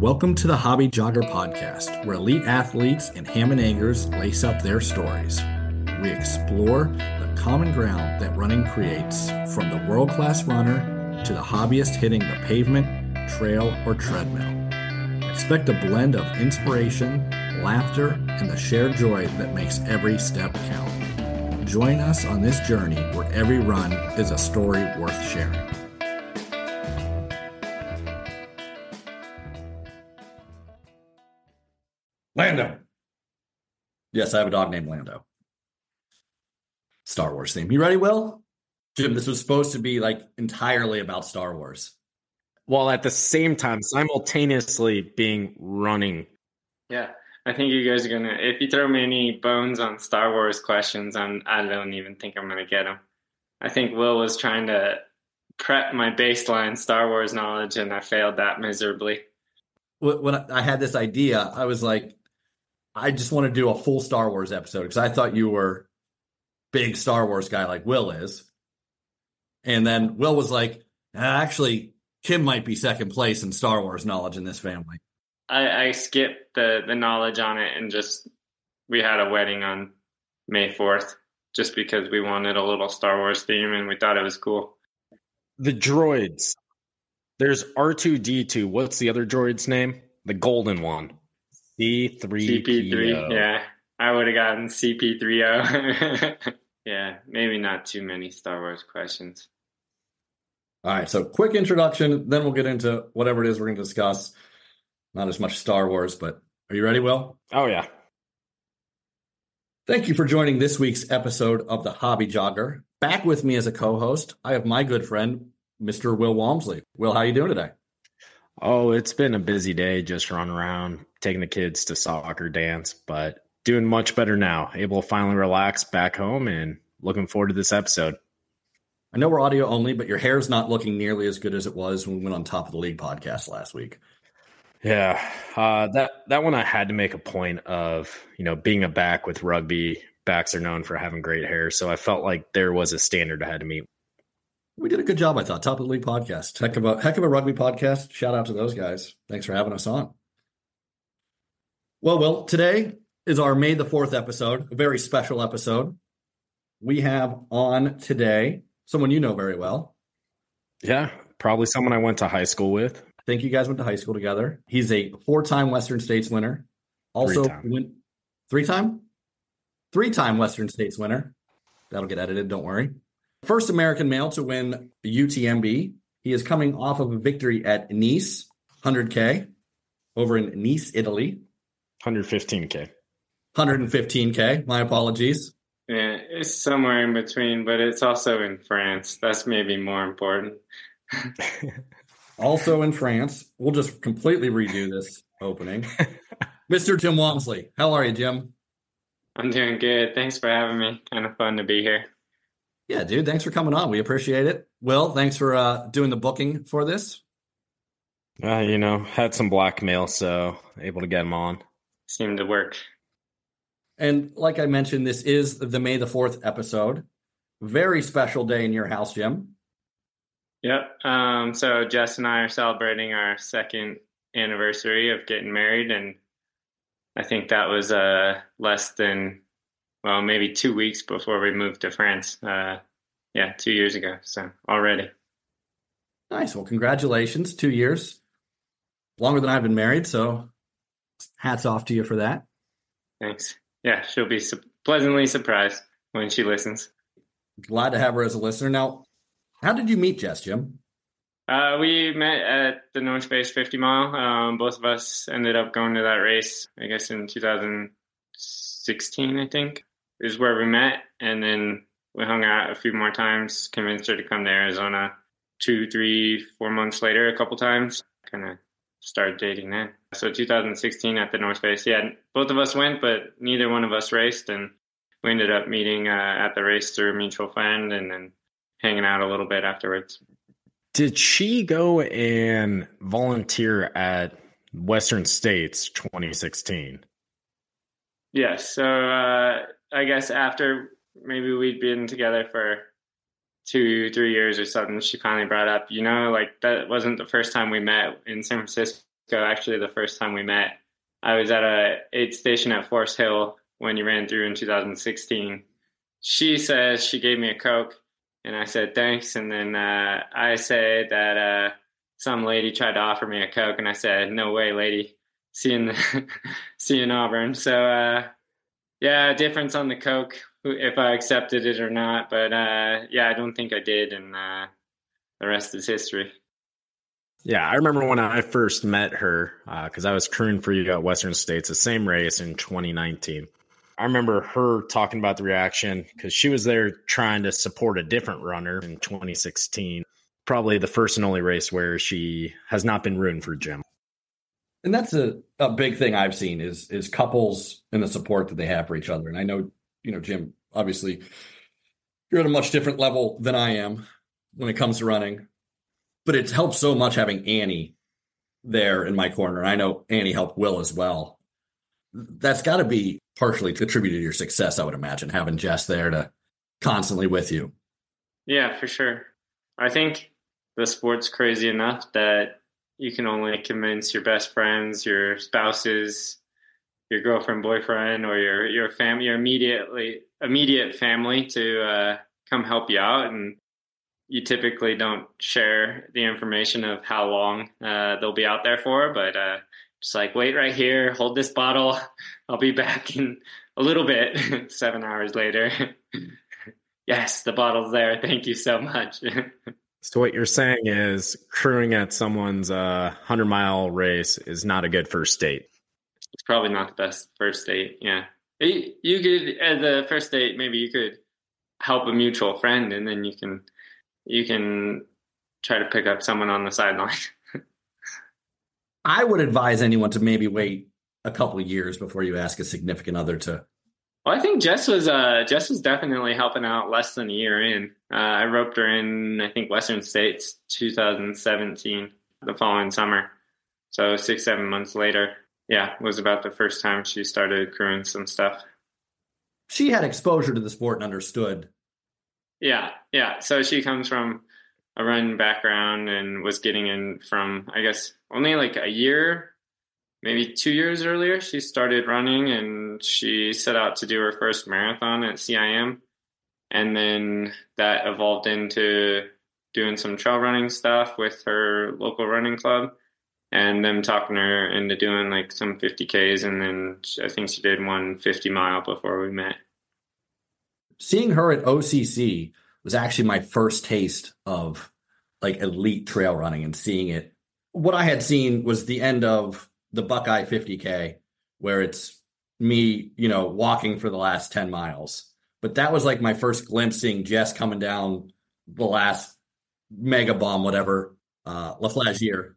Welcome to the Hobby Jogger Podcast, where elite athletes and ham and eggers lace up their stories. We explore the common ground that running creates, from the world-class runner to the hobbyist hitting the pavement, trail, or treadmill. Expect a blend of inspiration, laughter, and the shared joy that makes every step count. Join us on this journey where every run is a story worth sharing. Lando. Yes, I have a dog named Lando. Star Wars theme. You ready, Will? Jim, this was supposed to be like entirely about Star Wars. While at the same time, simultaneously being running. Yeah, I think you guys are going to, if you throw me any bones on Star Wars questions, I don't even think I'm going to get them. I think Will was trying to prep my baseline Star Wars knowledge, and I failed that miserably. When I had this idea, I was like, I just want to do a full Star Wars episode because I thought you were a big Star Wars guy like Will is. And then Will was like, actually, Kim might be second place in Star Wars knowledge in this family. I skipped the knowledge on it and we had a wedding on May 4th just because we wanted a little Star Wars theme and we thought it was cool. The droids. There's R2-D2. What's the other droid's name? The golden one. C3PO. CP3, yeah. I would have gotten CP3O. Yeah, maybe not too many Star Wars questions. All right, so quick introduction, then we'll get into whatever it is we're going to discuss. Not as much Star Wars, but are you ready, Will? Oh, yeah. Thank you for joining this week's episode of the Hobby Jogger. Back with me as a co-host, I have my good friend, Mr. Wil Walmsley. Will, how are you doing today? Oh, it's been a busy day, just running around, taking the kids to soccer, dance, but doing much better now. Able to finally relax back home and looking forward to this episode. I know we're audio only, but your hair's not looking nearly as good as it was when we went on Top of the League podcast last week. Yeah, that one I had to make a point of, being a back with rugby. Backs are known for having great hair, so I felt like there was a standard I had to meet. We did a good job, I thought. Top of the League podcast. Heck of a rugby podcast. Shout out to those guys. Thanks for having us on. Well, today is our May the 4th episode, a very special episode. We have on today someone you know very well. Yeah, probably someone I went to high school with. I think you guys went to high school together. He's a 4-time Western States winner. Also, three-time Western States winner. That'll get edited, don't worry. First American male to win UTMB. He is coming off of a victory at Nice, 100K, over in Nice, Italy. 115K. 115K, my apologies. Yeah, it's somewhere in between, but it's also in France. That's maybe more important. Also in France. We'll just completely redo this opening. Mr. Jim Walmsley. How are you, Jim? I'm doing good. Thanks for having me. Kind of fun to be here. Yeah, dude, thanks for coming on. We appreciate it. Will, thanks for doing the booking for this. Had some blackmail, so able to get him on. Seemed to work. And like I mentioned, this is the May the 4th episode. Very special day in your house, Jim. Yep. So Jess and I are celebrating our second anniversary of getting married, and I think that was less than, maybe 2 weeks before we moved to France. 2 years ago. So already. Nice. Well, congratulations. 2 years. Longer than I've been married, so hats off to you for that. Thanks. Yeah, she'll be pleasantly surprised when she listens. Glad to have her as a listener. Now, how did you meet Jess, Jim? We met at the North Face 50 mile. Both of us ended up going to that race, I guess, in 2016, I think, is where we met. And then we hung out a few more times, convinced her to come to Arizona 2, 3, 4 months later, a couple times. Kind of started dating then. So 2016 at the North Face. Yeah, both of us went, but neither one of us raced. And we ended up meeting at the race through a mutual friend and then hanging out a little bit afterwards. Did she go and volunteer at Western States 2016? Yes. So I guess after maybe we'd been together for 2-3 years or something, she finally brought up, that wasn't the first time we met in San Francisco. So actually, the first time we met, I was at a aid station at Forest Hill when you ran through in 2016. She says she gave me a Coke, and I said thanks. And then I said that some lady tried to offer me a Coke, and I said, "No way, lady. See you in see you in Auburn." So yeah, difference on the Coke if I accepted it or not. But yeah, I don't think I did, and the rest is history. Yeah, I remember when I first met her, because I was crewing for you at Western States, the same race in 2019. I remember her talking about the reaction because she was there trying to support a different runner in 2016, probably the first and only race where she has not been rooting for Jim. And that's a big thing I've seen is couples and the support that they have for each other. And I know, Jim, obviously you're at a much different level than I am when it comes to running, but it's helped so much having Annie there in my corner. I know Annie helped Wil as well. That's got to be partially attributed to your success, I would imagine, having Jess there to constantly with you. Yeah, for sure. I think the sport's crazy enough that you can only convince your best friends, your spouses, your girlfriend, boyfriend, or your family, your immediate family to come help you out. And you typically don't share the information of how long they'll be out there for, but just like, wait right here, hold this bottle. I'll be back in a little bit. 7 hours later. Yes, the bottle's there. Thank you so much. So what you're saying is crewing at someone's 100-mile race is not a good first date. It's probably not the best first date. Yeah. You could, as a first date, maybe you could help a mutual friend, and then you can try to pick up someone on the sideline. I would advise anyone to maybe wait a couple of years before you ask a significant other to. Well, I think Jess was definitely helping out less than a year in. I roped her in, I think, Western States 2017, the following summer. So 6-7 months later, yeah, was about the first time she started crewing some stuff. She had exposure to the sport and understood. Yeah. So she comes from a running background and was getting in from, I guess, only like a year, maybe 2 years earlier. She started running and she set out to do her first marathon at CIM. And then that evolved into doing some trail running stuff with her local running club and them talking her into doing like some 50Ks. And then I think she did one 50-mile before we met. Seeing her at OCC was actually my first taste of like elite trail running and seeing it. What I had seen was the end of the Buckeye 50K, where it's me, walking for the last 10 miles. But that was like my first glimpse seeing Jess coming down the last mega bomb, whatever, La Flagier.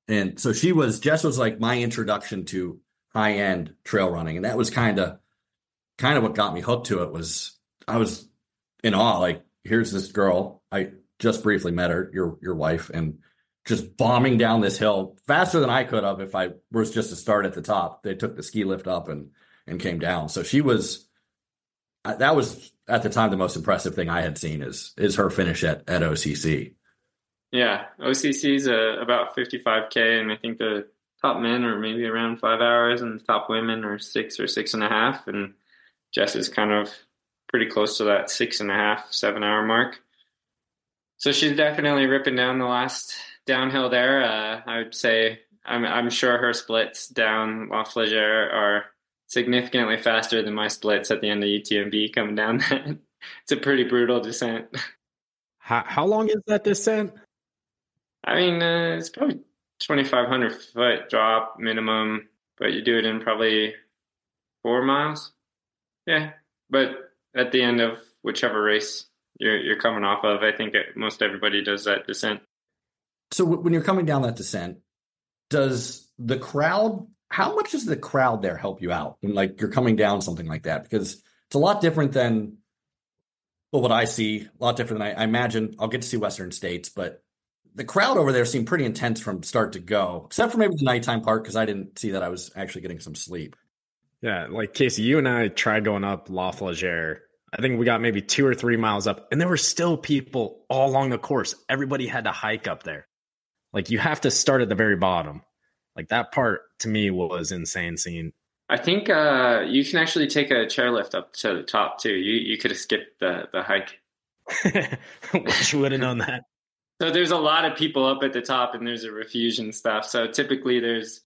And so Jess was like my introduction to high end trail running. And that was kind of what got me hooked to it. I was in awe. Like, here's this girl. I just briefly met her, your wife, and just bombing down this hill faster than I could have if I was just to start at the top. They took the ski lift up and came down. So that was at the time the most impressive thing I had seen is her finish at OCC. Yeah, OCC is about 55K, and I think the top men are maybe around 5 hours, and the top women are 6 or 6.5. And Jess is kind of pretty close to that 6.5, 7 hour mark. So she's definitely ripping down the last downhill there. I would say I'm sure her splits down La Flagier are significantly faster than my splits at the end of UTMB coming down that. It's a pretty brutal descent. How long is that descent? I mean, it's probably 2,500 foot drop minimum, but you do it in probably 4 miles. Yeah, but at the end of whichever race you're coming off of, I think most everybody does that descent. So when you're coming down that descent, how much does the crowd there help you out when like you're coming down something like that? Because it's a lot different than what I see, a lot different than I imagine. I'll get to see Western States, but the crowd over there seemed pretty intense from start to go, except for maybe the nighttime part because I didn't see that I was actually getting some sleep. Yeah, like Casey, you and I tried going up La Flagier. I think we got maybe 2 or 3 miles up, and there were still people all along the course. Everybody had to hike up there. Like, you have to start at the very bottom. Like that part to me was insane seeing. I think you can actually take a chairlift up to the top too. You could have skipped the hike. Wish you would have known that. So there's a lot of people up at the top, and there's a refuge and stuff. So typically there's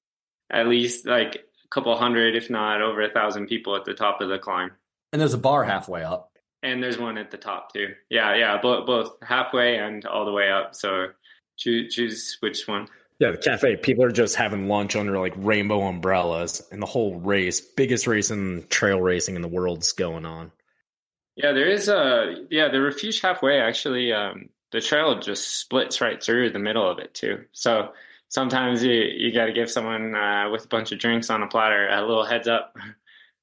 at least like a couple hundred, if not over 1,000 people at the top of the climb. And there's a bar halfway up. And there's one at the top too. Yeah, both halfway and all the way up. So choose which one. Yeah, the cafe. People are just having lunch under like rainbow umbrellas, and the whole race, biggest race in trail racing in the world's going on. Yeah, there is the refuge halfway actually. The trail just splits right through the middle of it too. So sometimes you got to give someone with a bunch of drinks on a platter a little heads up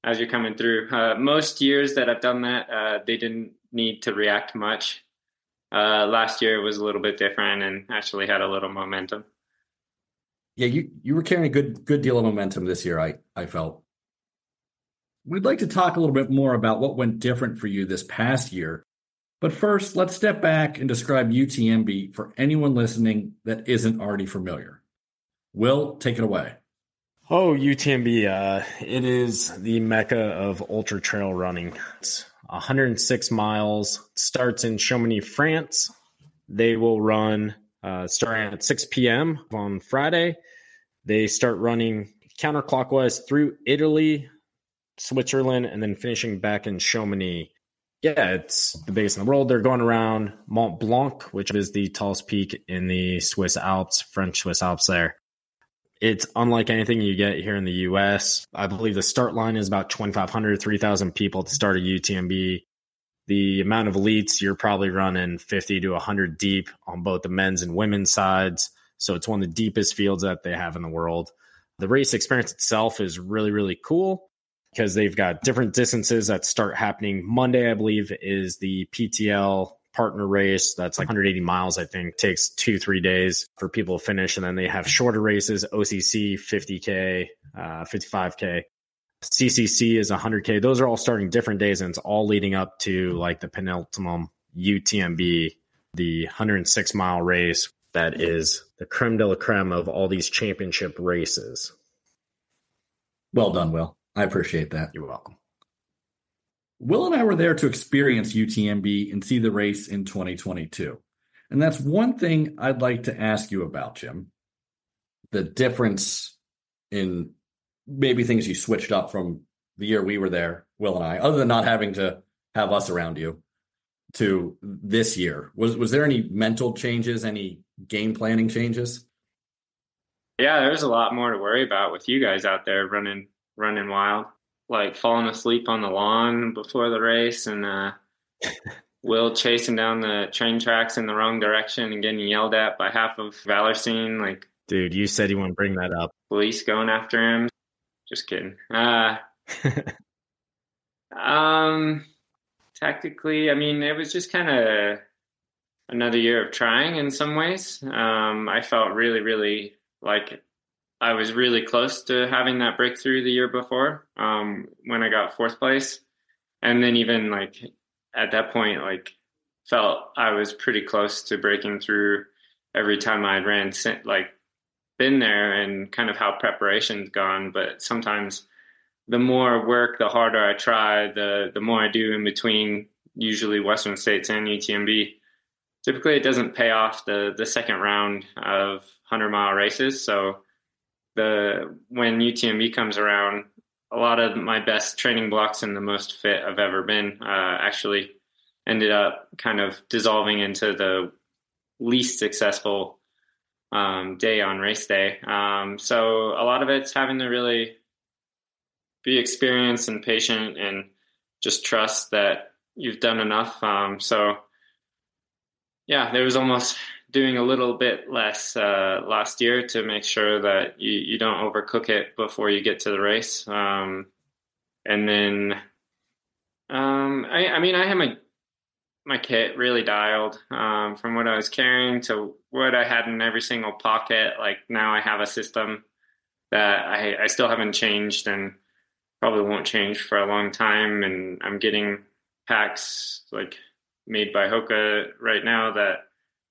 as you're coming through. Most years that I've done that, they didn't need to react much. Last year it was a little bit different and actually had a little momentum. Yeah, you were carrying a good deal of momentum this year, I felt. We'd like to talk a little bit more about what went different for you this past year. But first, let's step back and describe UTMB for anyone listening that isn't already familiar. Wil, take it away. Oh, UTMB, it is the mecca of ultra trail running. It's 106 miles. It starts in Chamonix, France. They will run starting at 6 p.m. on Friday. They start running counterclockwise through Italy, Switzerland, and then finishing back in Chamonix. Yeah, it's the biggest in the world. They're going around Mont-Blanc, which is the tallest peak in the Swiss Alps, French Swiss Alps there. It's unlike anything you get here in the U.S. I believe the start line is about 2,500, 3,000 people to start a UTMB. The amount of elites, you're probably running 50 to 100 deep on both the men's and women's sides. So it's one of the deepest fields that they have in the world. The race experience itself is really, really cool because they've got different distances that start happening. Monday, I believe, is the PTL partner race. That's like 180 miles, I think. Takes 2-3 days for people to finish. And then they have shorter races, OCC, 50K, 55K. CCC is 100K. Those are all starting different days, and it's all leading up to like the penultimate UTMB, the 106-mile race that is the creme de la creme of all these championship races. Well done, Wil. I appreciate that. You're welcome. Wil and I were there to experience UTMB and see the race in 2022. And that's one thing I'd like to ask you about, Jim. The difference in maybe things you switched up from the year we were there, Wil and I, other than not having to have us around you, to this year. Was there any mental changes, any game planning changes? Yeah, there's a lot more to worry about with you guys out there running wild, like falling asleep on the lawn before the race, and Wil chasing down the train tracks in the wrong direction and getting yelled at by half of Valersine. Like, dude, you said you wouldn't bring that up. Police going after him. Just kidding. Tactically, I mean, it was just kind of another year of trying in some ways. I felt really, really like I was really close to having that breakthrough the year before, when I got fourth place. And then even like at that point, like felt I was pretty close to breaking through every time I'd ran, like been there, and kind of how preparation's gone. But sometimes the more work, the harder I try, the more I do in between, usually Western States and UTMB. Typically it doesn't pay off the second round of 100-mile races. So when UTMB comes around, a lot of my best training blocks and the most fit I've ever been actually ended up kind of dissolving into the least successful day on race day. So a lot of it's having to really be experienced and patient and just trust that you've done enough. So yeah, there was almost doing a little bit less last year to make sure that you don't overcook it before you get to the race. And then, I mean, I had my kit really dialed from what I was carrying to what I had in every single pocket. Like now I have a system that I still haven't changed and probably won't change for a long time. And I'm getting packs like made by Hoka right now that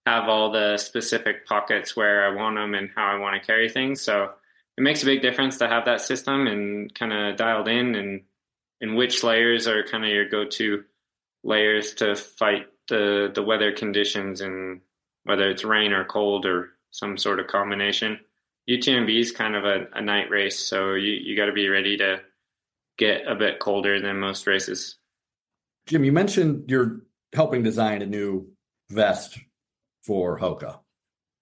have all the specific pockets where I want them and how I want to carry things. So it makes a big difference to have that system and kind of dialed in, and which layers are kind of your go-to layers to fight the weather conditions, and whether it's rain or cold or some sort of combination. UTMB is kind of a night race, so you got to be ready to get a bit colder than most races. Jim, you mentioned you're helping design a new vest for Hoka.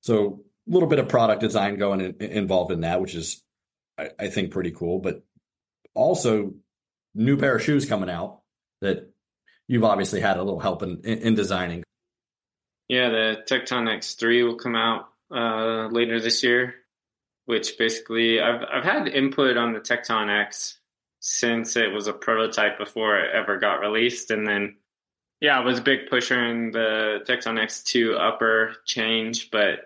So a little bit of product design involved in that, which is, I think, pretty cool. But also new pair of shoes coming out that you've obviously had a little help in designing. Yeah, the Tecton X3 will come out later this year, which basically I've had input on the Tecton X since it was a prototype before it ever got released. And then, yeah, I was a big pusher in the Tecton X2 upper change, but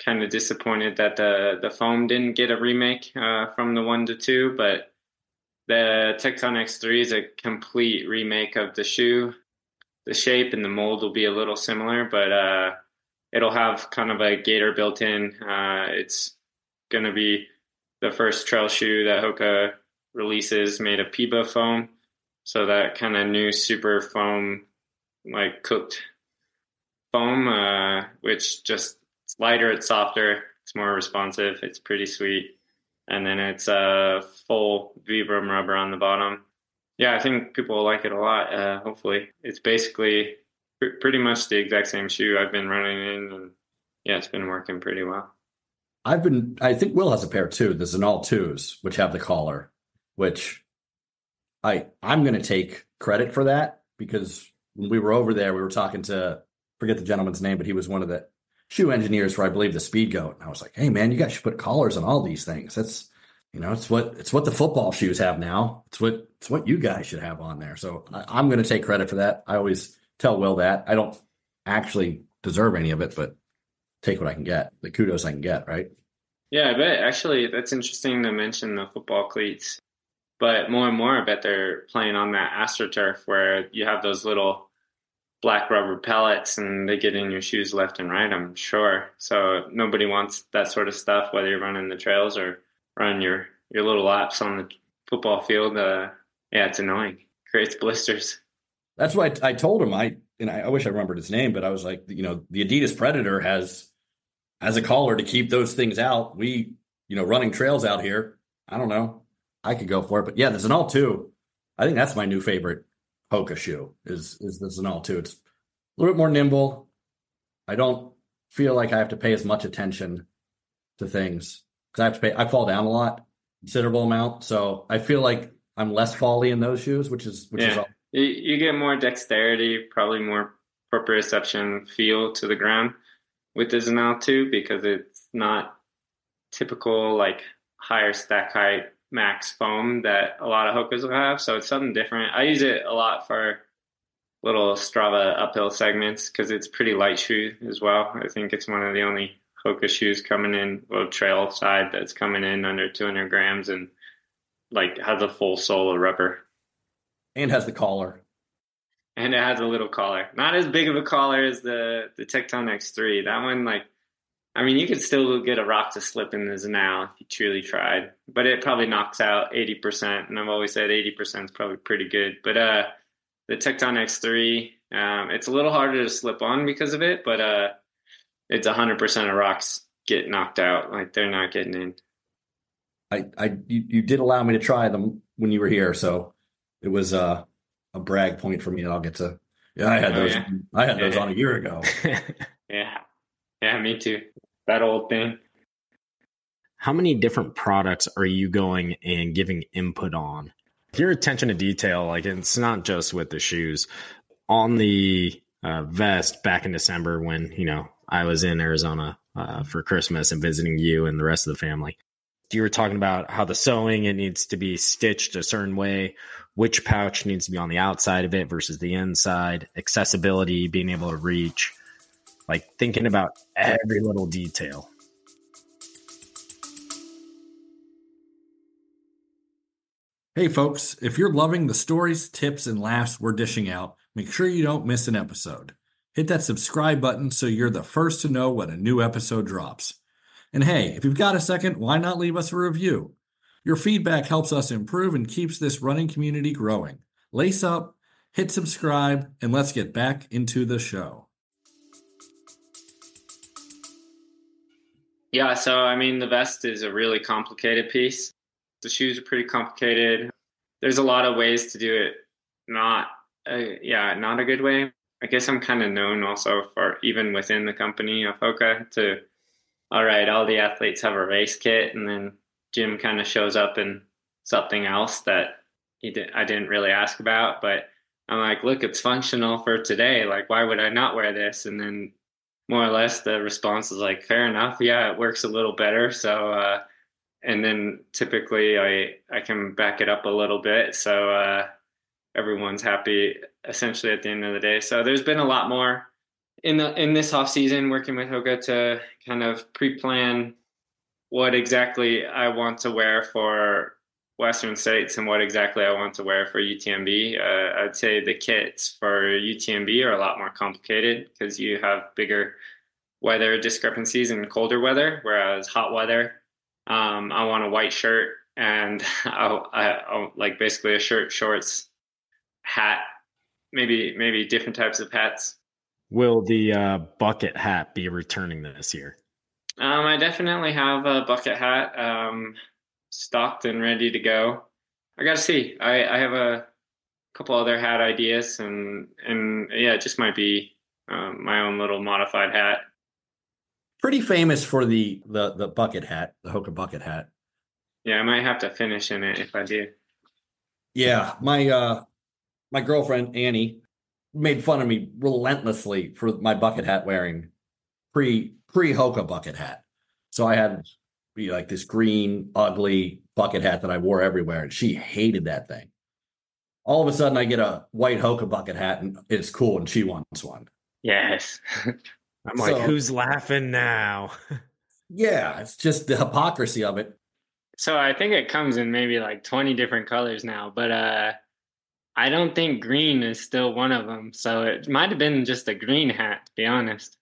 kind of disappointed that the foam didn't get a remake from the 1 to 2. But the Tecton X3 is a complete remake of the shoe. The shape and the mold will be a little similar, but it'll have kind of a gator built in. It's going to be the first trail shoe that Hoka releases made of Piba foam. So that kind of new super foam, like cooked foam, which just it's lighter, it's softer, it's more responsive, it's pretty sweet. And then it's a full Vibram rubber on the bottom. Yeah, I think people will like it a lot, hopefully. It's basically pretty much the exact same shoe I've been running in, and yeah, it's been working pretty well. I think Wil has a pair too. There's an all twos, which have the collar, which I'm going to take credit for that, because when we were over there, we were talking to, forget the gentleman's name, but he was one of the shoe engineers for, I believe, the Speed Goat. And I was like, hey man, you guys should put collars on all these things. That's, it's what the football shoes have now. It's what you guys should have on there. So I'm going to take credit for that. I always tell Wil that. I don't actually deserve any of it, but take what I can get, the kudos I can get, right? Yeah, I bet. Actually, that's interesting to mention the football cleats. But more and more, I bet they're playing on that AstroTurf where you have those little black rubber pellets and they get in your shoes left and right, I'm sure. So nobody wants that sort of stuff, whether you're running the trails or running your little laps on the football field. Yeah, it's annoying. Creates blisters. That's why I told him, I wish I remembered his name, but I was like, the Adidas Predator has a collar to keep those things out. We, running trails out here, I don't know. I could go for it, but yeah, the Zenal 2. I think that's my new favorite Hoka shoe is the Zenal 2. It's a little bit more nimble. I don't feel like I have to pay as much attention to things because I fall down a lot, considerable amount. So I feel like I'm less fally in those shoes, which is all. You get more dexterity, probably more proprioception feel to the ground with the Zenal 2 because it's not typical like higher stack height max foam that a lot of Hokas will have. So it's something different. I use it a lot for little Strava uphill segments because it's pretty light shoe as well. I think it's one of the only Hoka shoes coming in, trail side that's coming in under 200 grams and like has a full sole of rubber. And has the collar. And it has a little collar. Not as big of a collar as the Tecton X3. That one, you could still get a rock to slip in the Zenal if you truly tried. But it probably knocks out 80%. And I've always said 80% is probably pretty good. But the Tecton X3, it's a little harder to slip on because of it. But it's 100% of rocks get knocked out. Like, they're not getting in. You did allow me to try them when you were here. So it was a brag point for me that I'll get to. Yeah, I had those. Yeah. I had those on a year ago. Yeah, me too. That old thing. How many different products are you going and giving input on? Your attention to detail, like it's not just with the shoes. On the vest back in December when, I was in Arizona for Christmas and visiting you and the rest of the family. You were talking about how the sewing, it needs to be stitched a certain way, which pouch needs to be on the outside of it versus the inside, accessibility, being able to reach, like thinking about every little detail. Hey folks, if you're loving the stories, tips, and laughs we're dishing out, make sure you don't miss an episode. Hit that subscribe button so you're the first to know when a new episode drops. And hey, if you've got a second, why not leave us a review? Your feedback helps us improve and keeps this running community growing. Lace up, hit subscribe, and let's get back into the show. Yeah, so I mean, the vest is a really complicated piece. The shoes are pretty complicated. There's a lot of ways to do it. Not a good way. I guess I'm kind of known also for, even within the company of Hoka, to, all right, all the athletes have a race kit, and then Jim kind of shows up in something else that I didn't really ask about, but I'm like, look, it's functional for today. Like, why would I not wear this? And then more or less the response is like, fair enough. Yeah, it works a little better. So, and then typically I can back it up a little bit. So, everyone's happy essentially at the end of the day. So there's been a lot more in this off season working with Hoka to kind of pre-plan what exactly I want to wear for Western States and what exactly I want to wear for UTMB. I'd say the kits for UTMB are a lot more complicated because you have bigger weather discrepancies in colder weather, whereas hot weather, I want a white shirt and I like basically a shirt, shorts, hat, maybe different types of hats. Will the bucket hat be returning this year? I definitely have a bucket hat stocked and ready to go. I got to see. I have a couple other hat ideas, and yeah, it just might be my own little modified hat. Pretty famous for the bucket hat, the Hoka bucket hat. Yeah, I might have to finish in it if I do. Yeah, my girlfriend Annie made fun of me relentlessly for my bucket hat wearing pre Hoka bucket hat. So I had like this green ugly bucket hat that I wore everywhere, and she hated that thing. All of a sudden, I get a white Hoka bucket hat, and it's cool, and she wants one. Yes. I'm like, who's laughing now? Yeah, it's just the hypocrisy of it. So I think it comes in maybe like 20 different colors now, but I don't think green is still one of them. So it might have been just a green hat, to be honest.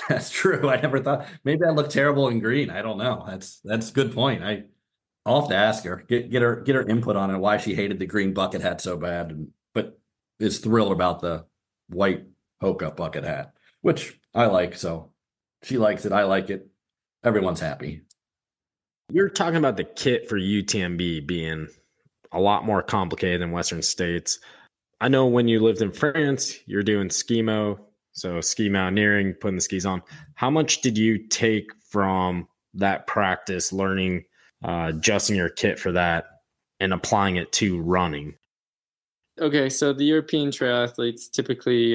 That's true. I never thought maybe I look terrible in green. I don't know. That's a good point. I'll have to ask her, get her input on it, why she hated the green bucket hat so bad, but is thrilled about the white Hoka bucket hat, which I like. So she likes it. I like it. Everyone's happy. You're talking about the kit for UTMB being a lot more complicated than Western States. I know when you lived in France, you're doing skimo, so ski mountaineering, putting the skis on. How much did you take from that practice, learning, adjusting your kit for that and applying it to running? Okay, so the European trail athletes, typically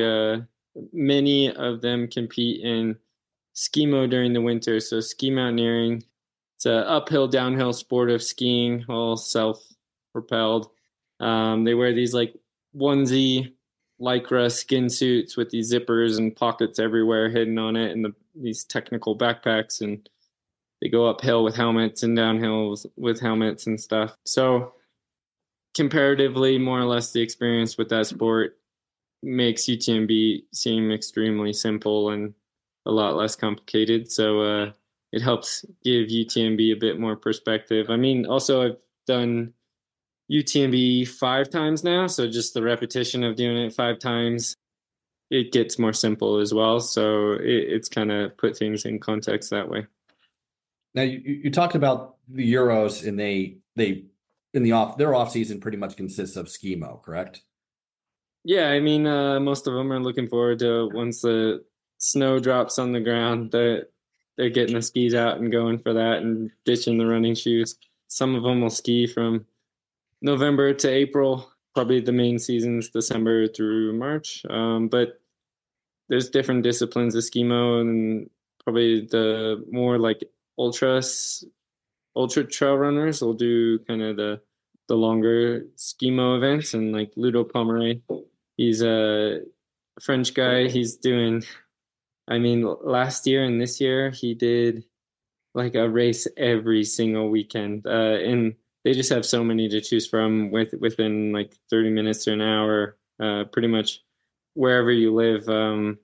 many of them compete in skimo during the winter. So ski mountaineering, it's an uphill, downhill sport of skiing, all self-propelled. They wear these like onesie lycra skin suits with these zippers and pockets everywhere hidden on it, and these technical backpacks, and they go uphill with helmets and downhill with helmets and stuff. So comparatively, more or less, the experience with that sport makes UTMB seem extremely simple and a lot less complicated. So it helps give UTMB a bit more perspective. I mean, also I've done UTMB 5 times now, so just the repetition of doing it 5 times, it gets more simple as well. So it's kind of put things in context that way. Now you talked about the Euros, and their off season pretty much consists of skimo, correct? Yeah, I mean, most of them are looking forward to once the snow drops on the ground, they're getting the skis out and going for that and ditching the running shoes. Some of them will ski from November to April. Probably the main season's December through March. But there's different disciplines of skimo, and probably the more like ultra trail runners will do kind of the longer skimo events. And like Ludo Pomeray, he's a French guy. He's doing, I mean, last year and this year he did like a race every single weekend. And they just have so many to choose from within like 30 minutes to an hour, pretty much wherever you live.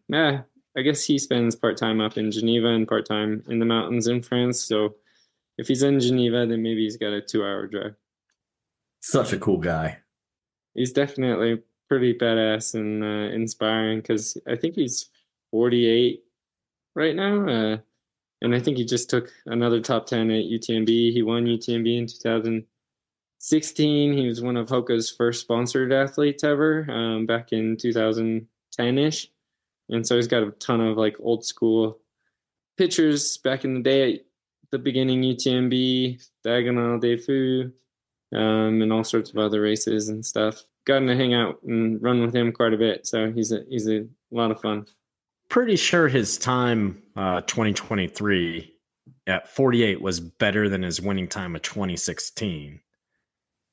Yeah, I guess he spends part-time up in Geneva and part-time in the mountains in France. So if he's in Geneva, then maybe he's got a 2-hour drive. Such a cool guy. He's definitely pretty badass and inspiring because I think he's 48 right now. And I think he just took another top 10 at UTMB. He won UTMB in 2016. He was one of Hoka's first sponsored athletes ever back in 2010-ish. And so he's got a ton of like old school pictures back in the day at the beginning UTMB, Diagonal des Fous, and all sorts of other races and stuff. Gotten to hang out and run with him quite a bit. So he's a lot of fun. Pretty sure his time 2023 at 48 was better than his winning time of 2016.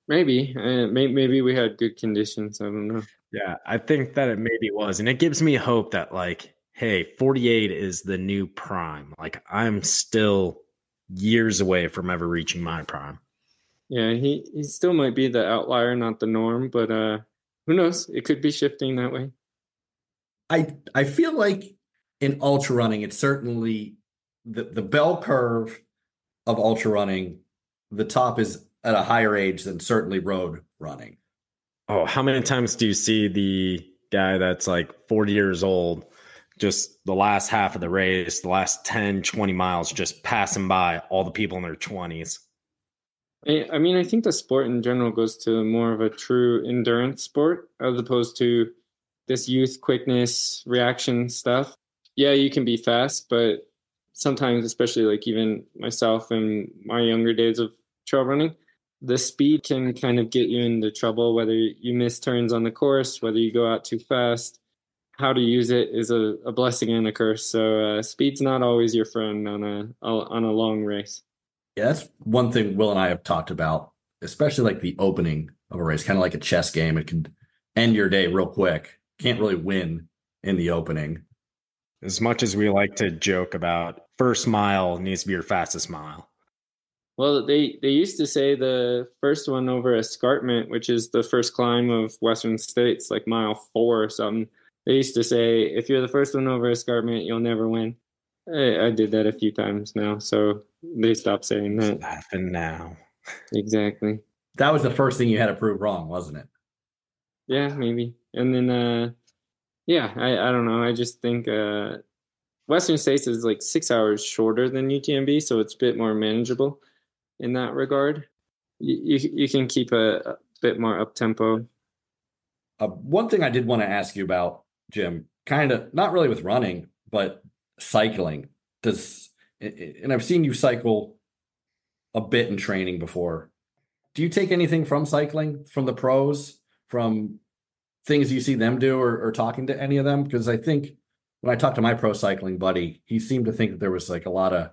Maybe we had good conditions. I don't know. Yeah, I think that it maybe was. And it gives me hope that, like, hey, 48 is the new prime. Like, I'm still years away from ever reaching my prime. Yeah, he still might be the outlier, not the norm, but who knows? It could be shifting that way. I feel like in ultra running, it's certainly the bell curve of ultra running, the top is at a higher age than certainly road running. Oh, how many times do you see the guy that's like 40 years old, just the last half of the race, the last 10, 20 miles, just passing by all the people in their 20s? I mean, I think the sport in general goes to more of a true endurance sport as opposed to this youth quickness reaction stuff. Yeah, you can be fast, but sometimes, especially like even myself in my younger days of trail running, the speed can kind of get you into trouble, whether you miss turns on the course, whether you go out too fast. How to use it is a blessing and a curse. So speed's not always your friend on a long race. Yeah, that's one thing Will and I have talked about, especially like the opening of a race, kind of like a chess game. It can end your day real quick. Can't really win in the opening. As much as we like to joke about first mile needs to be your fastest mile. Well, they used to say the first one over escarpment, which is the first climb of Western States, like mile 4 or something. They used to say, if you're the first one over escarpment, you'll never win. I did that a few times now, so they stopped saying that. It's laughing now. Exactly. That was the first thing you had to prove wrong, wasn't it? Yeah, maybe. And then, yeah, I don't know. I just think Western States is like 6 hours shorter than UTMB, so it's a bit more manageable in that regard. You can keep a bit more up tempo. One thing I did want to ask you about, Jim, kind of not really with running, but cycling. And I've seen you cycle a bit in training before. Do you take anything from cycling, from the pros, from things you see them do, or talking to any of them? Because I think when I talked to my pro cycling buddy, he seemed to think that there was like a lot of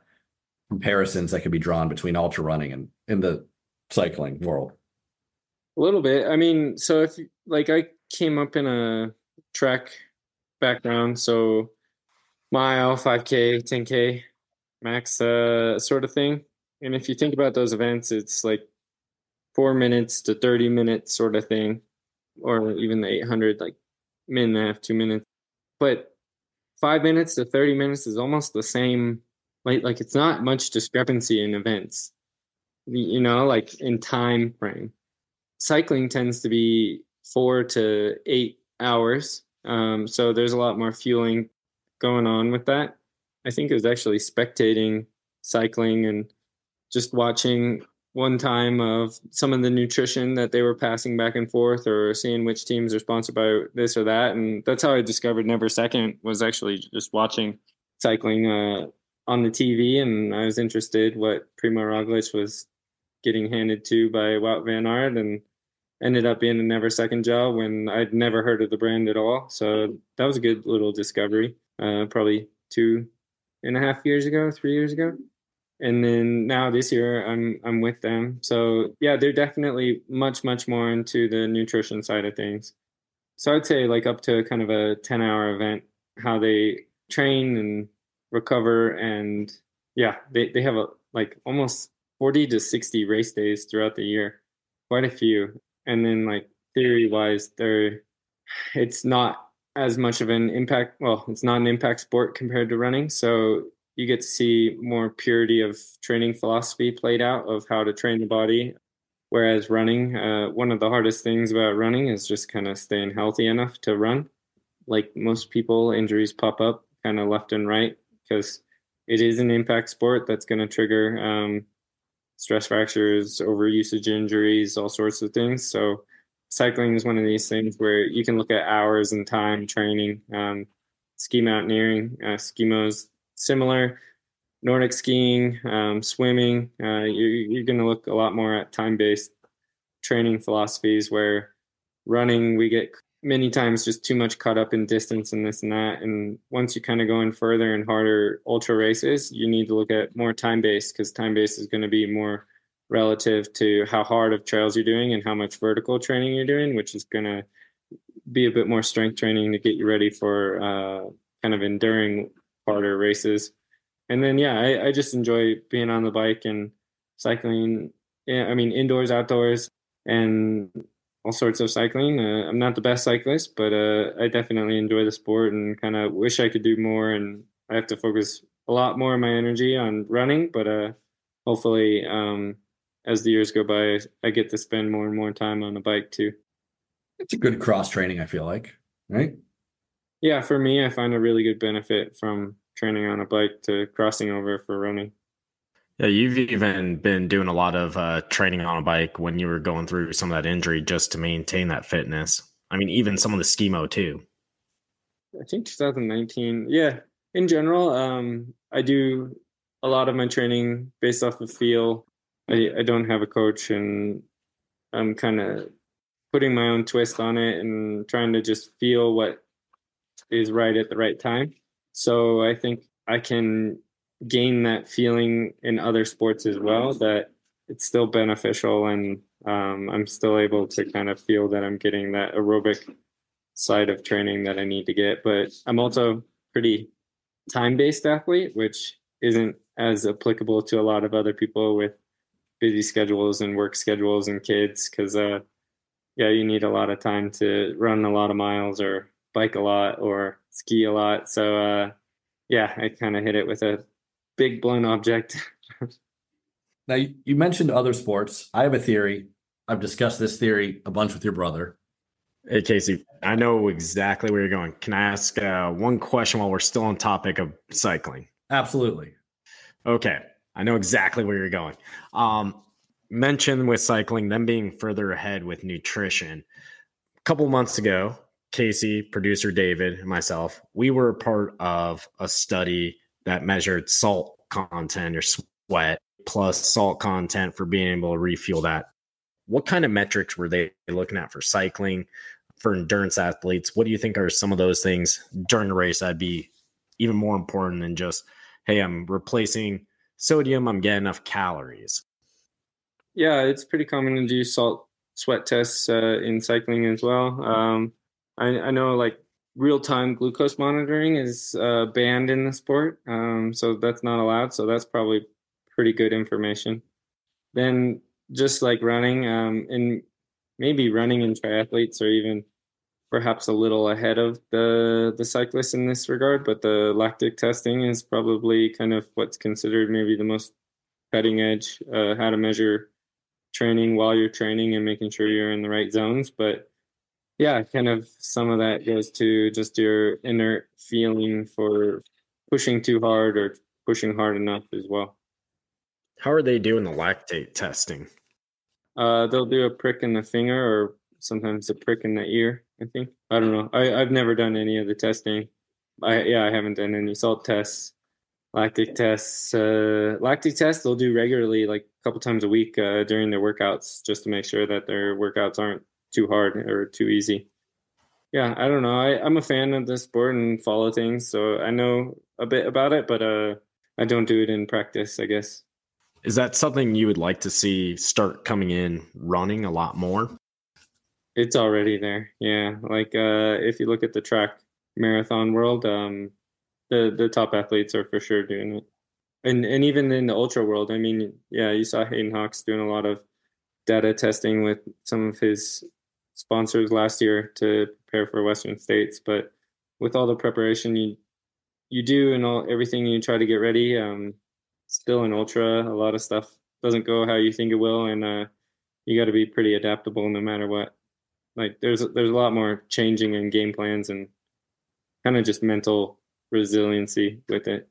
comparisons that could be drawn between ultra running and in the cycling world. A little bit. I mean, so if like I came up in a track background, so mile, 5K, 10K max sort of thing. And if you think about those events, it's like 4 minutes to 30 minutes sort of thing, or even the 800, like minute and a half, 2 minutes. But 5 minutes to 30 minutes is almost the same. Like it's not much discrepancy in events, you know, like in time frame. Cycling tends to be 4 to 8 hours. So there's a lot more fueling going on with that. I think it was actually spectating cycling and just watching one time of some of the nutrition that they were passing back and forth, or seeing which teams are sponsored by this or that. And that's how I discovered Never Second, was actually just watching cycling on the TV. And I was interested what Primo Roglic was getting handed to by Wout van Aert, and ended up being a Never Second job when I'd never heard of the brand at all. So that was a good little discovery, probably 2.5 years ago, 3 years ago. And then now this year I'm with them. So yeah, they're definitely much more into the nutrition side of things. So I'd say like up to kind of a 10-hour event, how they train and recover. And yeah, they have like almost 40 to 60 race days throughout the year, quite a few. And then like theory wise, it's not as much of an impact. Well, it's not an impact sport compared to running. So you get to see more purity of training philosophy played out of how to train the body. Whereas running, one of the hardest things about running is just kind of staying healthy enough to run. Like most people, injuries pop up kind of left and right because it is an impact sport that's going to trigger stress fractures, overusage injuries, all sorts of things. So cycling is one of these things where you can look at hours and time training. Ski mountaineering, skimo's similar. Nordic skiing, swimming, you're going to look a lot more at time-based training philosophies where running, we get many times just too much caught up in distance and this and that. And once you kind of go in further and harder ultra races, you need to look at more time-based because time-based is going to be more relative to how hard of trails you're doing and how much vertical training you're doing, which is going to be a bit more strength training to get you ready for kind of enduring harder races. And then, yeah, I just enjoy being on the bike and cycling. Yeah, I mean, indoors, outdoors, and all sorts of cycling. I'm not the best cyclist, but I definitely enjoy the sport and kind of wish I could do more. And I have to focus a lot more of my energy on running, but hopefully, as the years go by, I get to spend more and more time on the bike too. It's a good cross training, I feel like, right? Yeah, for me, I find a really good benefit from training on a bike to crossing over for running. Yeah, you've even been doing a lot of training on a bike when you were going through some of that injury just to maintain that fitness. I mean, even some of the skimo too. I think 2019. Yeah, in general, I do a lot of my training based off of feel. I don't have a coach, and I'm kind of putting my own twist on it and trying to just feel what is right at the right time. So I think I can gain that feeling in other sports as well, that it's still beneficial and I'm still able to kind of feel that I'm getting that aerobic side of training that I need to get. But I'm also pretty time-based athlete, which isn't as applicable to a lot of other people with busy schedules and work schedules and kids because yeah, you need a lot of time to run a lot of miles or bike a lot or ski a lot. So yeah, I kind of hit it with a big blunt object. Now, you mentioned other sports. I have a theory. I've discussed this theory a bunch with your brother. Hey, Casey, I know exactly where you're going. Can I ask one question while we're still on topic of cycling? Absolutely. Okay. I know exactly where you're going. Mentioned with cycling, them being further ahead with nutrition. A couple months ago, Casey, producer David, and myself, we were a part of a study that measured salt content or sweat plus salt content for being able to refuel that. What kind of metrics were they looking at for cycling, for endurance athletes? What do you think are some of those things during the race that'd be even more important than just, hey, I'm replacing sodium, I'm getting enough calories? Yeah, it's pretty common to do salt sweat tests in cycling as well. I know like real-time glucose monitoring is banned in the sport, so that's not allowed. So that's probably pretty good information. Then just like running, and maybe running and triathletes are even perhaps a little ahead of the cyclists in this regard, but the lactic testing is probably kind of what's considered maybe the most cutting edge, how to measure training while you're training and making sure you're in the right zones. But yeah, kind of some of that goes to just your inner feeling for pushing too hard or pushing hard enough as well. How are they doing the lactate testing? They'll do a prick in the finger or sometimes a prick in the ear, I think. I don't know. I've never done any of the testing. I haven't done any salt tests, lactic tests. Lactic tests they'll do regularly, like a couple times a week during their workouts, just to make sure that their workouts aren't too hard or too easy. Yeah, I don't know. I'm a fan of the sport and follow things, so I know a bit about it, but I don't do it in practice, I guess. Is that something you would like to see start coming in running a lot more? It's already there. Yeah. Like if you look at the track marathon world, the top athletes are for sure doing it. And even in the ultra world, I mean, yeah, you saw Hayden Hawks doing a lot of data testing with some of his sponsors last year to prepare for Western States. But with all the preparation you do and everything you try to get ready. Still an ultra, a lot of stuff doesn't go how you think it will, and you got to be pretty adaptable no matter what. Like there's a lot more changing in game plans and kind of just mental resiliency with it.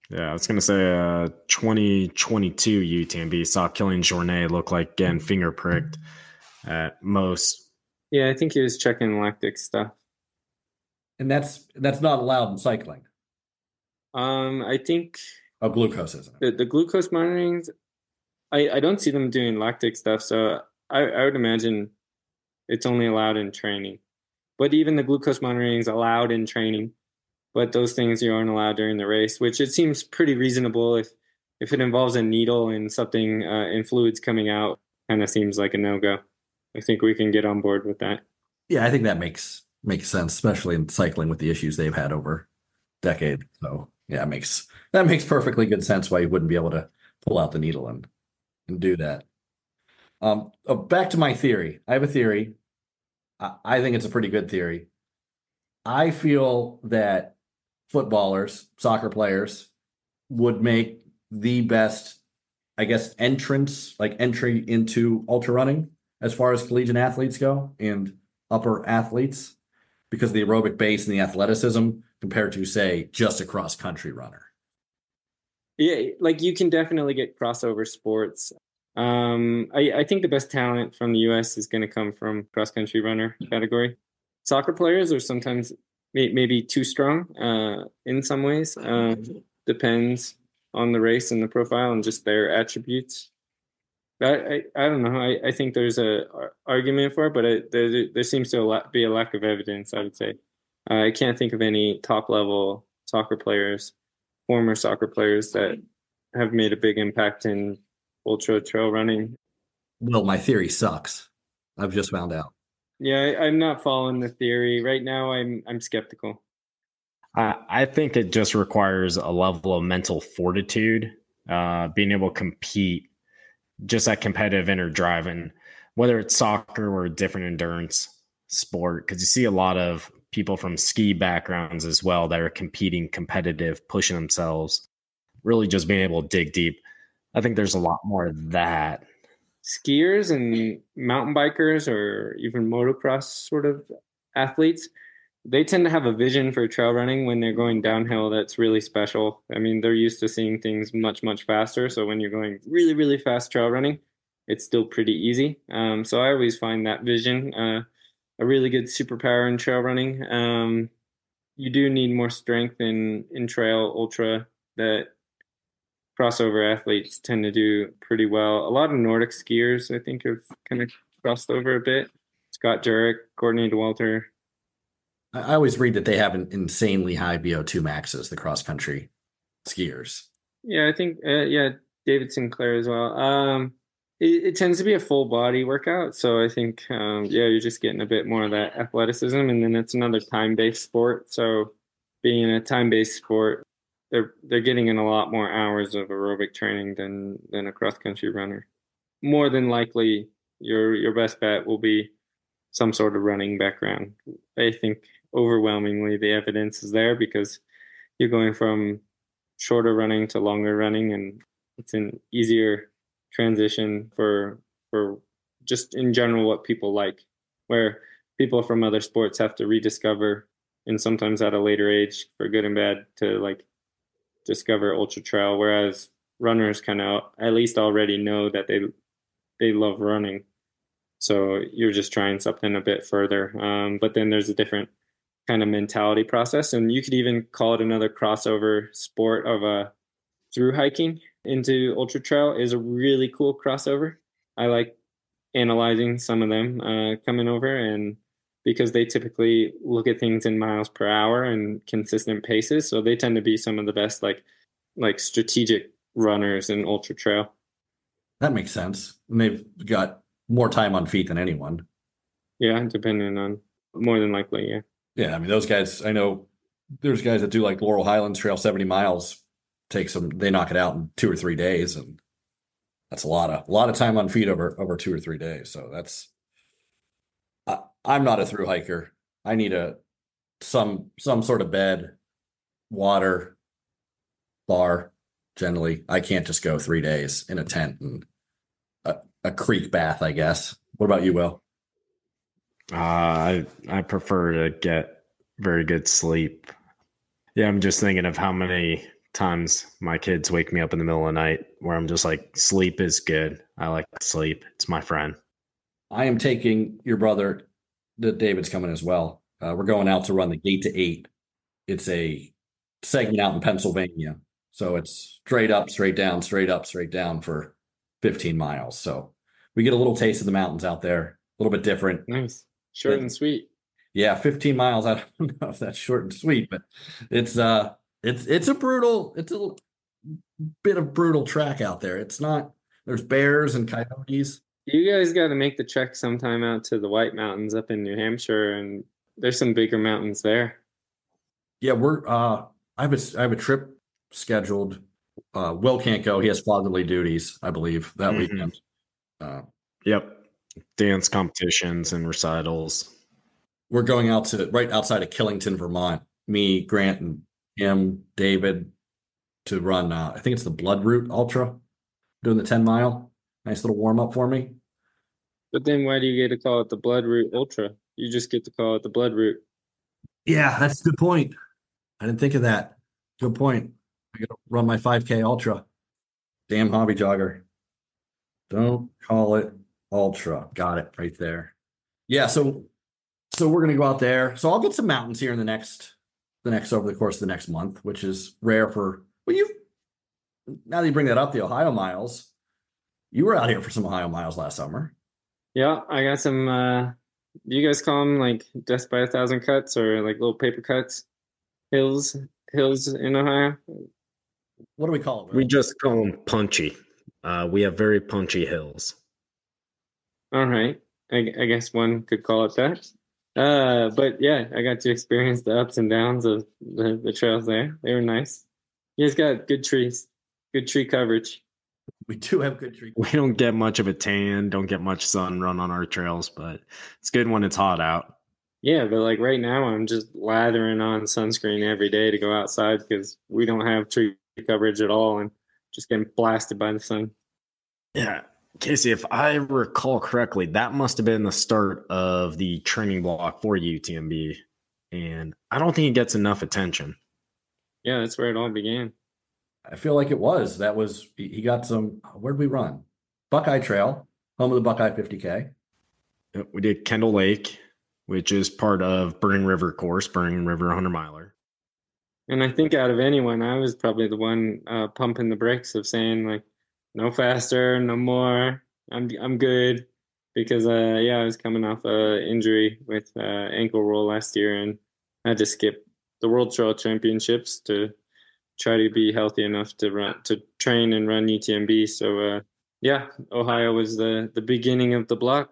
Yeah, I was going to say 2022 UTMB saw Killian Jornet look like getting finger pricked at most. Yeah, I think he was checking lactic stuff. And that's not allowed in cycling. I think Glucose isn't it? the glucose monitorings, I don't see them doing lactic stuff, so I would imagine it's only allowed in training. But even the glucose monitoring is allowed in training, but those things you aren't allowed during the race, which it seems pretty reasonable. If it involves a needle and something in fluids coming out, kind of seems like a no-go. I think we can get on board with that. Yeah, I think that makes sense, especially in cycling with the issues they've had over decades. So yeah, that makes perfectly good sense why you wouldn't be able to pull out the needle and do that. Back to my theory. I have a theory. I think it's a pretty good theory. I feel that footballers, soccer players, would make the best, I guess, entry into ultra running as far as collegiate athletes go and upper athletes because of the aerobic base and the athleticism compared to, say, just a cross country runner. Yeah, like you can definitely get crossover sports. I think the best talent from the U.S. is going to come from cross country runner category. Soccer players are sometimes maybe too strong in some ways. Depends on the race and the profile and just their attributes. I don't know. I think there's a argument for it, but there seems to be a lack of evidence, I would say. I can't think of any top level soccer players, former soccer players that have made a big impact in ultra trail running. Well, my theory sucks. I've just found out. Yeah, I'm not following the theory right now. I'm skeptical. I think it just requires a level of mental fortitude, being able to compete, just that competitive inner drive, and whether it's soccer or a different endurance sport, because you see a lot of people from ski backgrounds as well that are competing competitive, pushing themselves, really just being able to dig deep. I think there's a lot more of that. Skiers and mountain bikers or even motocross sort of athletes, they tend to have a vision for trail running when they're going downhill that's really special. I mean, they're used to seeing things much, much faster. So when you're going really, really fast trail running, it's still pretty easy. So I always find that vision a really good superpower in trail running. You do need more strength in trail ultra that crossover athletes tend to do pretty well. A lot of Nordic skiers, I think, have kind of crossed over a bit. Scott Jurek, Courtney DeWalter. I always read that they have an insanely high VO2 maxes, the cross country skiers. Yeah, I think, David Sinclair as well. It tends to be a full body workout. So I think, you're just getting a bit more of that athleticism. And then it's another time-based sport. So being a time-based sport, they're getting in a lot more hours of aerobic training than a cross-country runner. More than likely, your best bet will be some sort of running background. I think overwhelmingly the evidence is there because you're going from shorter running to longer running, and it's an easier transition for just in general what people like, where people from other sports have to rediscover, and sometimes at a later age for good and bad, to like discover ultra trail, whereas runners kind of at least already know that they love running. So you're just trying something a bit further. But then there's a different kind of mentality process. And you could even call it another crossover sport of through hiking into ultra trail is a really cool crossover. I like analyzing some of them coming over, and because they typically look at things in miles per hour and consistent paces. So they tend to be some of the best like strategic runners in ultra trail. That makes sense. And they've got more time on feet than anyone. Yeah, depending on, more than likely, yeah. Yeah, I mean, those guys, I know there's guys that do like Laurel Highlands Trail 70 miles, they knock it out in 2 or 3 days. And that's a lot of time on feet over 2 or 3 days. So I'm not a through hiker. I need to some sort of bed, water, bar. Generally, I can't just go 3 days in a tent and a creek bath, I guess. What about you, Will? I prefer to get very good sleep. Yeah, I'm just thinking of how many times my kids wake me up in the middle of the night where I'm just like, sleep is good. I like sleep. It's my friend. I am taking your brother, David's coming as well. We're going out to run the Gate to Eight. It's a segment out in Pennsylvania. So it's straight up, straight down, straight up, straight down for 15 miles. So we get a little taste of the mountains out there, a little bit different. Nice. Short and sweet. Yeah, 15 miles. I don't know if that's short and sweet, but it's a bit of brutal track out there. It's not, there's bears and coyotes. You guys got to make the trek sometime out to the White Mountains up in New Hampshire, and there's some bigger mountains there. Yeah, I have a trip scheduled. Will can't go. He has fatherly duties, I believe, that weekend. Yep. Dance competitions and recitals. We're going out to right outside of Killington, Vermont. Me, Grant, and him, David, to run. I think it's the Blood Route Ultra, doing the 10-mile. Nice little warm up for me. But then why do you get to call it the Blood Route Ultra? You just get to call it the Blood Route. Yeah, that's a good point. I didn't think of that. Good point. I got to run my 5K Ultra. Damn hobby jogger. Don't call it Ultra. Got it right there. Yeah, so we're gonna go out there. So I'll get some mountains here in the next over the course of the next month, which is rare for now that you bring that up, the Ohio miles. You were out here for some Ohio miles last summer. Yeah, I got some do you guys call them like Death by 1,000 cuts or like little paper cuts? Hills in Ohio? What do we call it? We just call them punchy. We have very punchy hills. All right. I guess one could call it that. But yeah, I got to experience the ups and downs of the trails there. They were nice. You guys got good trees, good tree coverage. We do have good tree coverage. We don't get much of a tan, don't get much sun run on our trails, but it's good when it's hot out. Yeah, but like right now, I'm just lathering on sunscreen every day to go outside because we don't have tree coverage at all and just getting blasted by the sun. Yeah. Casey, if I recall correctly, that must have been the start of the training block for UTMB, and I don't think it gets enough attention. Yeah, that's where it all began. I feel like it was. That was, he got some, where'd we run? Buckeye Trail, home of the Buckeye 50K. We did Kendall Lake, which is part of Burning River course, Burning River 100-miler. And I think out of anyone, I was probably the one pumping the brakes of saying like, no faster, no more. I'm good because I was coming off a injury with ankle roll last year and I had to skip the World Trail Championships to try to be healthy enough to train and run UTMB. So Ohio was the beginning of the block.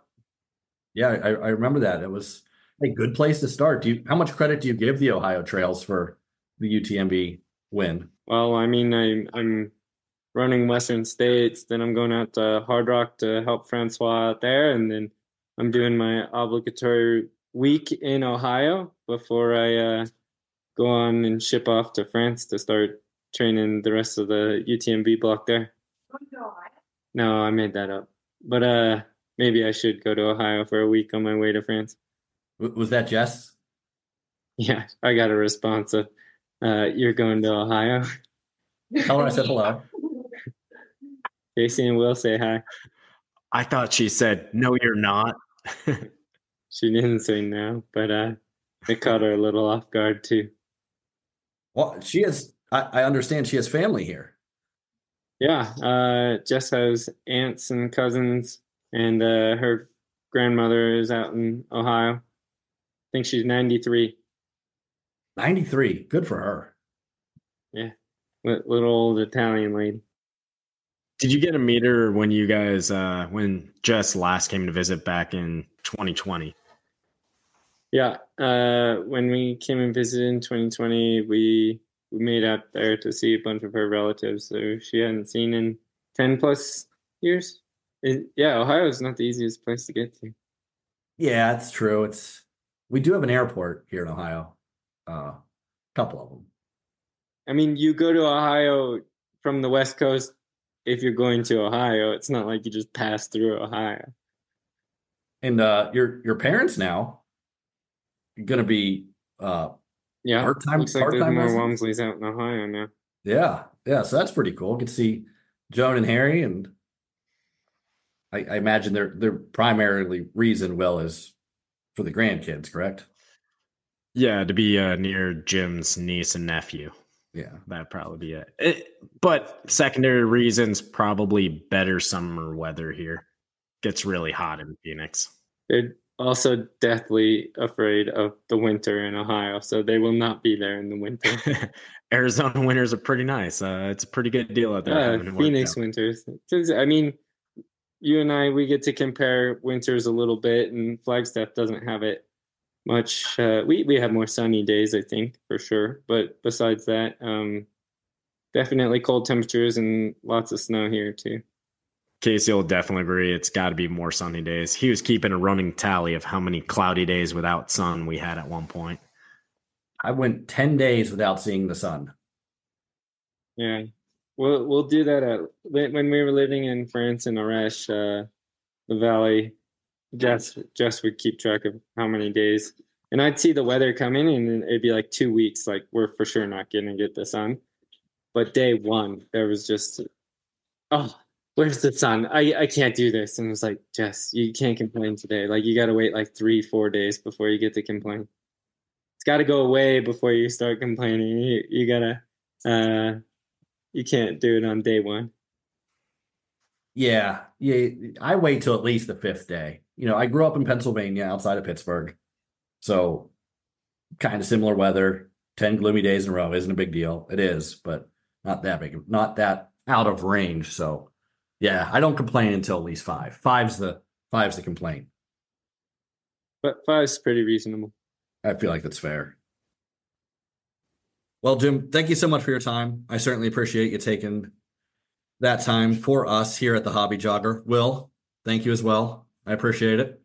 Yeah, I remember that. It was a good place to start. How much credit do you give the Ohio trails for the UTMB win? Well, I mean, I'm running Western States, then I'm going out to Hard Rock to help Francois out there, and then I'm doing my obligatory week in Ohio before I go on and ship off to France to start training the rest of the UTMB block there. No, I made that up. But maybe I should go to Ohio for a week on my way to France. Was that Jess? Yeah, I got a response of, you're going to Ohio? Tell her I said hello. Casey and Will say hi. I thought she said, no, you're not. She didn't say no, but it caught her a little off guard too. Well, she has, I understand she has family here. Yeah, Jess has aunts and cousins, and her grandmother is out in Ohio. I think she's 93. 93, good for her. Yeah, little old Italian lady. Did you get to meet her when you guys, when Jess last came to visit back in 2020? Yeah, when we came and visited in 2020, we made out there to see a bunch of her relatives who she hadn't seen in 10 plus years. Ohio is not the easiest place to get to. Yeah, it's true. We do have an airport here in Ohio. couple of them. I mean, you go to Ohio from the West Coast. If you're going to Ohio, it's not like you just pass through Ohio. And your parents now going to be part-time. Looks like part-time there's more residents? Walmsleys out in Ohio now. Yeah. So that's pretty cool. Get to see Joan and Harry, and I imagine their primarily reason, Will, is for the grandkids, correct? Yeah, to be near Jim's niece and nephew. Yeah, that'd probably be it. But secondary reasons, probably better summer weather here. Gets really hot in Phoenix. They're also deathly afraid of the winter in Ohio, so they will not be there in the winter. Arizona winters are pretty nice. It's a pretty good deal out there. Phoenix winters. I mean, you and I, we get to compare winters a little bit, and Flagstaff doesn't have it much. We have more sunny days, I think, for sure. But besides that, definitely cold temperatures and lots of snow here too. Casey will definitely agree. It's got to be more sunny days. He was keeping a running tally of how many cloudy days without sun we had at one point. I went 10 days without seeing the sun. Yeah. We'll do that when we were living in France in Ariège, the valley. Jess would keep track of how many days, and I'd see the weather coming, and it'd be like 2 weeks. Like, we're for sure not going to get the sun. But day one, there was just, oh, where's the sun? I can't do this. And it was like, Jess, you can't complain today. Like, you got to wait like 3-4 days before you get to complain. It's got to go away before you start complaining. You gotta. You can't do it on day one. Yeah. I wait till at least the 5th day. I grew up in Pennsylvania outside of Pittsburgh. So kind of similar weather, 10 gloomy days in a row isn't a big deal. It is, but not that big, not that out of range. So yeah, I don't complain until at least 5. Five's the complaint. But 5's pretty reasonable. I feel like that's fair. Well, Jim, thank you so much for your time. I certainly appreciate you taking that time for us here at the Hobby Jogger. Will, thank you as well. I appreciate it.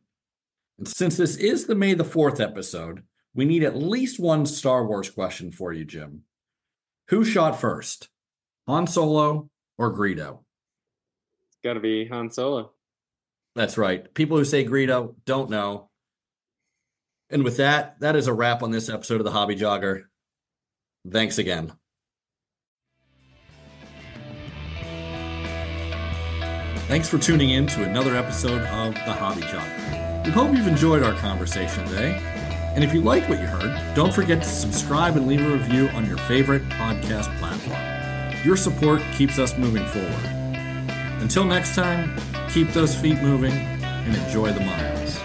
And since this is the May the 4th episode, we need at least one Star Wars question for you, Jim. Who shot first, Han Solo or Greedo? It's got to be Han Solo. That's right. People who say Greedo don't know. And with that, that is a wrap on this episode of the Hobby Jogger. Thanks again. Thanks for tuning in to another episode of The Hobby Jogger. We hope you've enjoyed our conversation today. And if you liked what you heard, don't forget to subscribe and leave a review on your favorite podcast platform. Your support keeps us moving forward. Until next time, keep those feet moving and enjoy the miles.